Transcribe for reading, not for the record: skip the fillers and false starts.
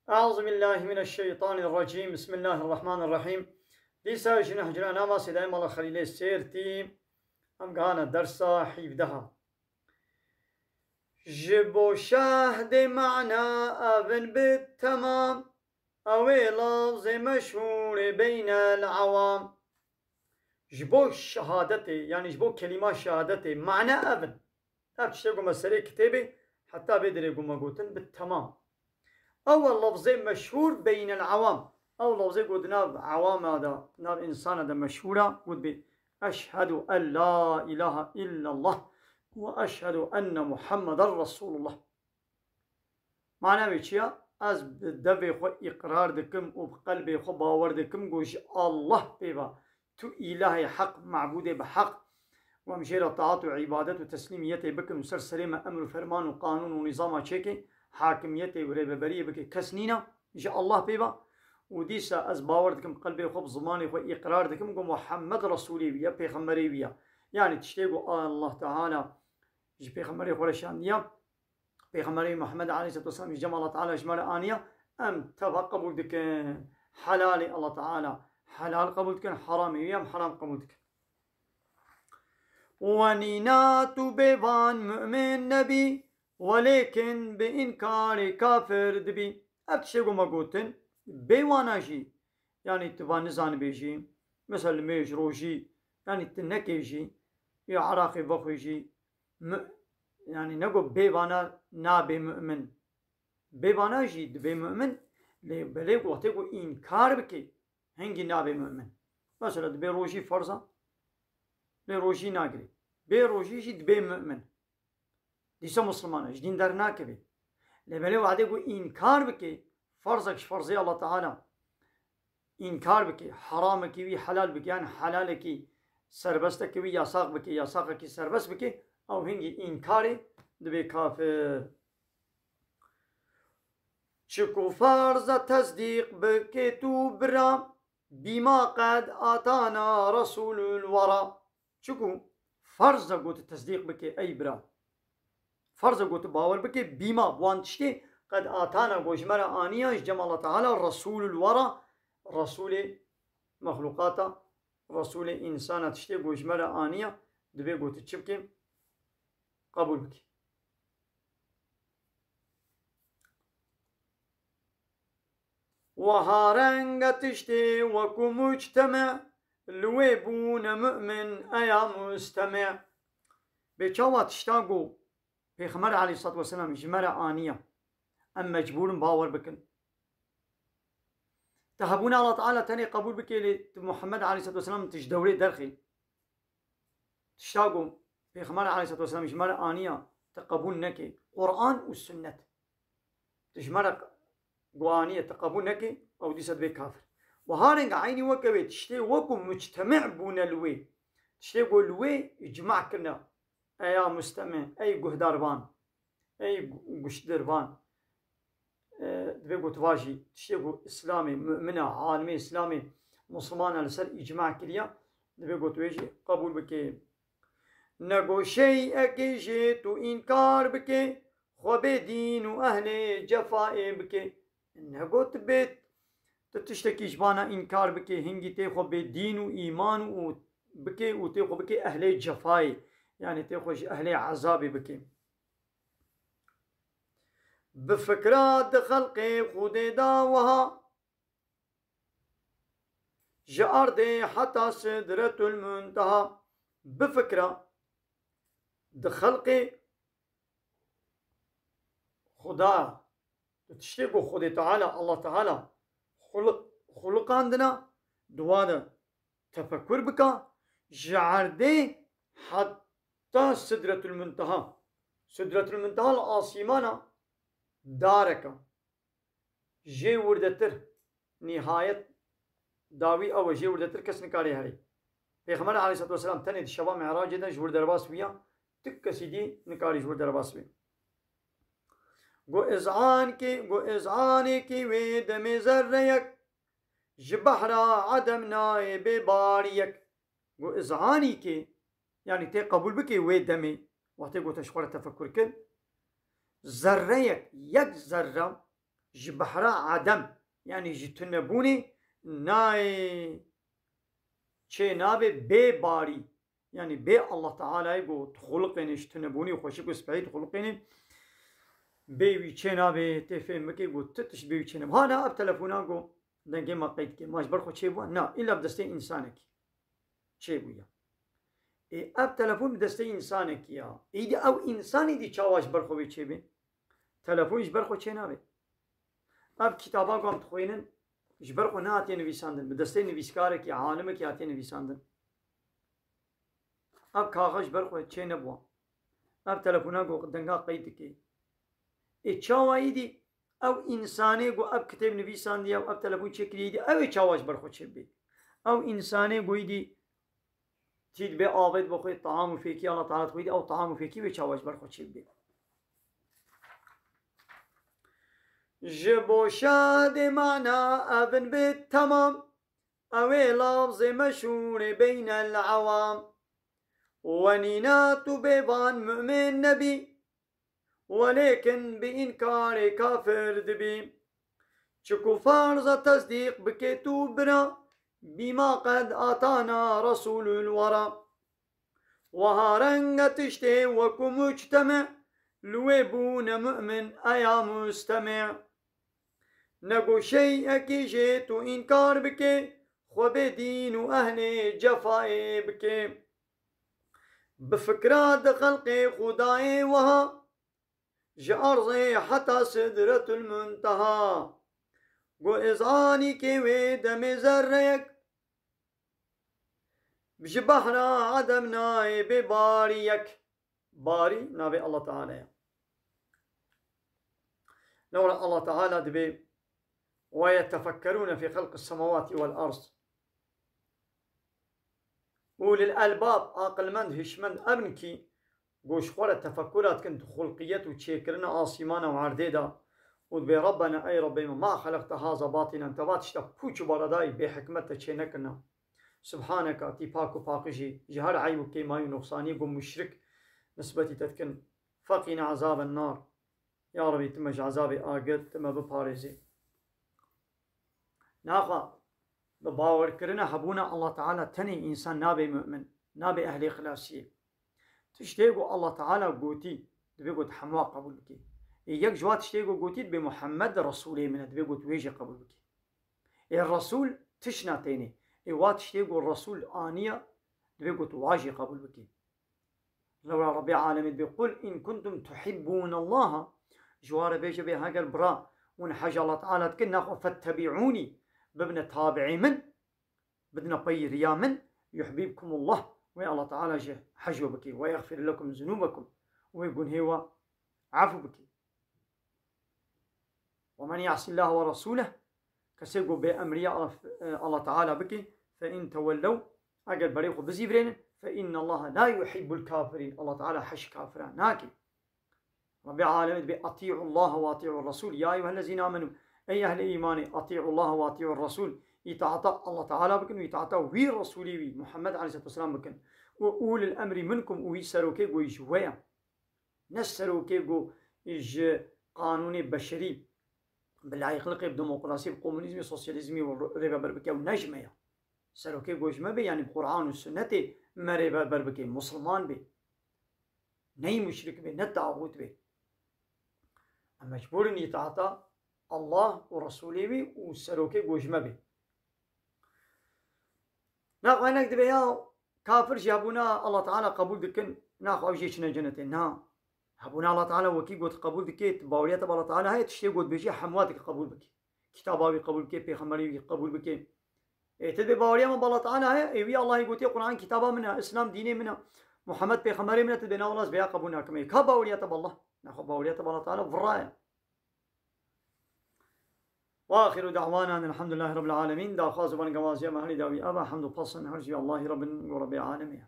أعوذ بالله من الشيطان الرجيم. بسم الله الرحمن الرحيم. ديسا جنح جرانا ما سيدايم الله خليلي سيرتي أم قانا درسا حيفدها جبو شاهد معنى أبن بالتمام أوي لفظ مشهور بين العوام. جبو شهادتي يعني جبو كلمة شهادتي معنى أبن أبتشتغو مسألة كتابي حتى بدريقو مقوتن بالتمام. أول لفظ مشهور بين العوام أو لفظ قد ناب عوام هذا ناب إنسان هذا مشهورة قد بي أشهد أن لا إله إلا الله وأشهد أن محمد رسول الله. معنى بيشيا از بدبي خو إقرار دكم وبقلبي خو باور دكم قوش الله بيبا تو إله حق معبود بحق ومشير طاعات وعبادات وتسليميته بكم وسر سليمة أمر وفرمان وقانون ونظام تشيكي حاكميته وريببريه بكي كسنينا إن شاء الله بيبا وديسا از باور دكم قلبي خو بزماني خو إقرار دكم قو محمد رسولي بيا بيغمري بيا يعني تشتيقوا الله تعالى جي بيغمري خو رشان ديا بيغمري محمد عليه الصلاة والسلام جمع الله تعالى جمال آنية أم تبا قبول دك حلالي الله تعالى حلال قبول دك حرامي ويام حرام قبول دك ونينات بيبان مؤمن نبي ولكن بإنكار كافر دبي أكشيغو مقوتن بيواناجي يعني تبان نزان بيجي مثل ميج روجي يعني تنكيجي يا عراقي بخوجي يعني نقول بيوانا نابي مؤمن بيواناجي دبي مؤمن بليك وقتيكو إنكار بكي هنجي نابي مؤمن مثلا دبي روجي فرزا بروجي ناقري بروجي جي دبي مؤمن ديسا مسلمان جدين دار ناكبي لبلي وعدي يقول إنكار بكي فرزك فرزي الله تعالى إنكار بكي حرامك وي حلال بكي يعني حلالك سربستك وي ياساق بكي ياساقك سربست بكي أو هنجي إنكاري دبي كافر شكو فرز تصديق بكي تو برا بما قد آتانا رسول الورى. شكو فرز قوت التصديق بكي أي برا فرض قلت باور بكي بما بوانتشتي قد آتانا قوشمرا آنيا جمع الله تعالى رسول الورى رسول مخلوقاتا رسول إنسانا تشتي قوشمرا آنيا دبي قلت تشبكي قبول بكي وهارنغ تشتي وكو مجتمع لويبون مؤمن أيا مستمع بيشاوة تشتاقو پیغمبر علیه الصلاة والسلام جمرة آنية أم مجبور باور بكن تهبون الله تعالى تاني قبول بكي محمد عليه الصلاة والسلام تجدوري درخي تشتاقوا پیغمبر عليه الصلاة والسلام جمرة آنية تقبول نكي قرآن والسنة تجمرة قوانية تقبول نكي أو دي صدبي كافر وهارنق عيني وكوي تشتي وكو مجتمع بون الوي تشتي قول الوي اجمع كنا أي مستمع أي جهداربان أي قشدربان دبيقو تواجي تشتيقو إسلامي مؤمنة عالمي إسلامي مسلمان على سر إجماع كليا دبيقو تواجي قبول بكي نقو شيء أكيجي تو إنكار بكي خوبي دين وأهل جفاء بكي نقو تبيت تشتكي جبانا إنكار بكي هنجي تيخو بدين وإيمان بكي وتيخو بكي أهل جفاء يعني تيخوش أهلي عذابي بكي بفكرات خلقي خودي داوها جاردي حتى سدرة المنتهى بفكرة دخلقي خدا تشتيقوا خودي تعالى الله تعالى خلق عندنا دوانا تفكر بكا جاردي حتى سدرة المنتهى سدرة المنتهى الآسيمانة دارك جي وردتر نهاية داوي أو جي وردتر كس نكاري هري پیغمبر عليه الصلاة والسلام تاني الشبا معراج دا جور درباس بيا تك سيدي نكاري جور درباس بيا گو اذعان کی وید میں ذریک جبحرا عدم نائب باریک گو اذعانی کی يعني تي قبول بكي ويدمي وقت قلت تشخور تفكر كن ذريك يك ذرة جبحرا عدم يعني جتنبوني ناي چه نابي بي باري يعني بي الله تعالى يقول خلقني جتنبوني وخشيكو سبعيد خلقني بيوي چه نابي تفهم مكي قول تتش بيوي چه ناب هانا اب تلفونا قول دنگي ما قيد كي ماش برخو چه بوا نا إلا بدستي إنسانك چه بويا اب تلفون بدستي إنسانك يا إيدي أو إنساني دي چاواش برخو بي چه بي تلفونش برخو چه نابي اب كتابا قام تخوينن جبرخو ناتي نويساندن بدستي نويسكارك يا عالمك ياتي نويساندن اب كاغش برخو چه نبوا اب تلفونا قول دنگا قيد كي چاوا ايدي او انساني قو اب كتاب نويسان دي او اب تلفون چكري دي او چاواش برخو چه بي او انساني قو ايدي تيد بي آبد بخوي طعام فيكي الله تعالى تخويدي او طعام فيكي بي چاواش برخو چه بي جبو شاد معنا ابن بالتمام اوي لفظ مشهور بين العوام ونينات بيبان مؤمن نبي ولكن بإنكار كافر دبي شكو فرض تصديق بكتو برا بما قد أتانا رسول الورى وهارنغ تشتي وكو مجتمع لويبون مؤمن أيا مستمع نقو شيء كي جيتو إنكار بكي خبدين أهل جفاء بكي بفكرات خلق خداي وها جارزي حتى سدرة المنتهى قو إزاني كي ويد مزريك بجبحنا عدم نايب باريك باري نابي الله تعالى لولا الله تعالى دبي ويتفكرون في خلق السماوات والأرض أولي الألباب عقل من هشمن أبنكي قوش خورة تفكرات كنت خلقيات وتشيكرنا آسيمانا وعرديدا ودبي ربنا أي ربي ما خلقت هذا باطلا انت باتشتا بوچ بارداي بحكمت تشينكنا سبحانك تي باكو باقجي جهر عيبك كي ما ينقصاني قم مشرك نسبتي تتكن فقنا عذاب النار يا ربي تمج عذابي آقل تم بباريزي ناخا بباور كرنا حبونا الله تعالى تني إنسان نابي مؤمن نابي أهلي خلاصي تشتيقو الله تعالى قوتي دبي قوت حموا قبول بكي يك جوات تشتيقو قوتي بمحمد رسولي من دبي قوت ويجي قبول بكي الرسول تشناتيني وات تشتيقو الرسول آنية دبي قوت واجي قبول بكي لولا ربي عالمين بيقول إن كنتم تحبون الله جوار بيجي بها البراء ونحاج الله تعالى تكنا فاتبعوني بابن تابعي من بدنا بي ريا من يحببكم الله ويا الله تعالى جه حجو بكي ويغفر لكم ذنوبكم ويقول هو عفو بكي ومن يعصي الله ورسوله كسيقو بأمر الله تعالى بكي فإن تولوا أقل بريقوا بزيبرين فإن الله لا يحب الكافرين الله تعالى حش كافران ناكي ربي عالمين بأطيعوا الله وأطيعوا الرسول يا أيها الذين آمنوا أي أهل إيماني أطيعوا الله وأطيعوا الرسول يتعطى الله تعالى بكن ويتعطى وي رسولي وي محمد عليه الصلاة والسلام بكن وأول الأمر منكم ويسروا كيقو يجويا نسروا كيقو يج قانوني بشري بالله يخلق بديمقراطية بالكومونيزم والسوسياليزم والربا بربكي ونجميا سروا كيقو يجمع بي يعني بالقرآن والسنة ما ربا بربكي مسلمان بي ني مشرك بي نتعوت بي مجبور يتعطى الله ورسوله بي وسروا كيقو يجمع بي ناخو هناك دبيا كافر جابونا الله تعالى قبول دكن ناخو اوجيشنا جنتين نا هبونا الله تعالى وكي قلت قبول دكيت باوريات الله تعالى هاي تشتي قلت بيجي حمواتك قبول بكي كتاباوي قبول بكي بيخمري قبول بكي تدبي باوريا من الله تعالى هاي ايوي الله يقول قرآن كتابا منها اسلام ديني منها محمد بيخمري منها تدبي ناولاز بيا قبولنا كمي كباوريات الله ناخو باوريات الله تعالى فرايا واخر دعوانا ان الحمد لله رب العالمين دا خاص بن جوازي مهلي داوي ابا حمد قصن هرجي الله رب العالمين